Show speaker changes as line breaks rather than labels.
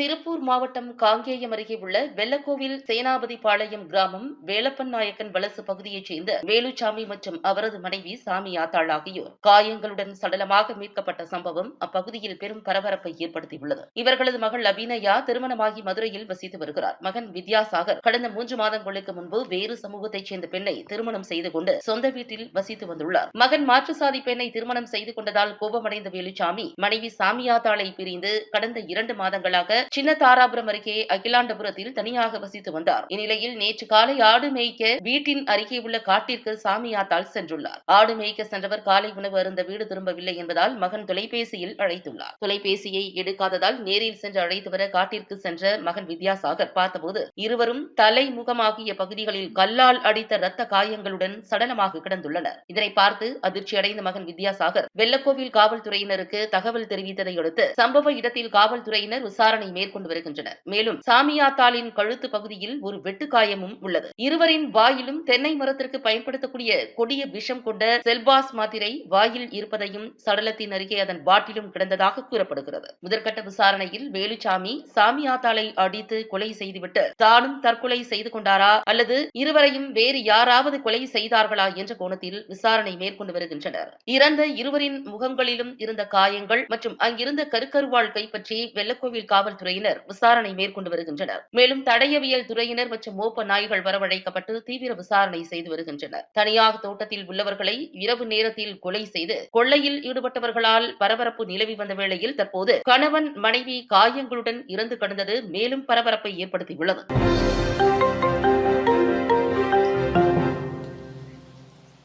திருப்பூர் மாவட்டம் காங்கேயம் அருகே உள்ள வெள்ளக்கோவில் சேனாபதிபாளையம் கிராமம் வேலப்பன் நாயக்கன் வலசு பகுதியைச் சேர்ந்த வேலுச்சாமி மற்றும் அவரது மனைவி சாமி ஆத்தாள் ஆகியோர் காயங்களுடன் சடலமாக மீட்கப்பட்ட சம்பவம் அப்பகுதியில் பெரும் பரபரப்பை ஏற்படுத்தியுள்ளது. இவர்களது மகள் அபிநயா திருமணமாகி மதுரையில் வசித்து வருகிறார். மகன் வித்யாசாகர் கடந்த 3 மாதங்களுக்கு முன்பு வேறு சமூகத்தைச் சேர்ந்த பெண்ணை திருமணம் செய்து கொண்டு சொந்த வீட்டில் வசித்து வந்துள்ளார். மகன் மாற்றுசாதி பெண்ணை திருமணம் செய்து கொண்டதால் கோபமடைந்த வேலுச்சாமி மனைவி சாமியாத்தாளை பிரிந்து கடந்த 2 மாதங்களாக சின்ன தாராபுரம் அருகே அகிலாண்டபுரத்தில் தனியாக வசித்து வந்தார். இந்நிலையில் நேற்று காலை ஆடு மேய்க்க வீட்டின் அருகே உள்ள காட்டிற்கு சாமியாத்தாள் சென்றுள்ளார். ஆடு மேய்க்க சென்றவர் காலை உணவு அருந்த வீடு திரும்பவில்லை என்பதால் மகன் தொலைபேசியில் அழைத்துள்ளார். தொலைபேசியை எடுக்காததால் நேரில் சென்று அழைத்து வர காட்டிற்கு சென்ற மகன் வித்யாசாகர் பார்த்தபோது இருவரும் தலை முகமாகிய பகுதிகளில் கல்லால் அடித்த இரத்த காயங்களுடன் சடலமாக கிடந்துள்ளனர். இதனை பார்த்து அதிர்ச்சியடைந்த மகன் வித்யாசாகர் வெள்ளக்கோவில் காவல்துறையினருக்கு தகவல் தெரிவித்ததை அடுத்து சம்பவ இடத்தில் காவல்துறையினர் விசாரணை மேற்கொண்டு வருகின்றனர். மேலும் சாமியாத்தாளின் கழுத்து பகுதியில் ஒரு வெட்டுக்காயமும் உள்ளது. இருவரின் வாயிலும் தென்னை மரத்திற்கு பயன்படுத்தக்கூடிய கொடிய விஷம் கொண்ட செல்பாஸ் மாத்திரை வாயில் இருப்பதையும் சடலத்தின் அருகே அதன் பாட்டிலும் கிடந்ததாக கூறப்படுகிறது. முதற்கட்ட விசாரணையில் வேலுச்சாமி சாமியாத்தாளை அடித்து கொலை செய்துவிட்டு தானும் தற்கொலை செய்து கொண்டாரா அல்லது இருவரையும் வேறு யாராவது கொலை செய்தார்களா என்ற கோணத்தில் விசாரணை மேற்கொண்டு வருகின்றனர். இறந்த இருவரின் முகங்களிலும் இருந்த காயங்கள் மற்றும் அங்கிருந்த கருக்கருவாள் கைப்பற்றி வெள்ளக்கோவில் காவல்துறையினர் விசாரணை மேற்கொண்டு வருகின்றனர். மேலும் தடயவியல் துறையினர் மற்றும் மோப்ப நாய்கள் வரவழைக்கப்பட்டு தீவிர விசாரணை செய்து வருகின்றனர். தனியாக தோட்டத்தில் உள்ளவர்களை இரவு நேரத்தில் கொலை செய்து கொள்ளையில் ஈடுபட்டவர்களால் பரபரப்பு நிலவி வந்த வேளையில் தற்போது கணவன் மனைவி காயங்களுடன் இறந்து கிடந்தது மேலும் பரபரப்பை ஏற்படுத்தியுள்ளது.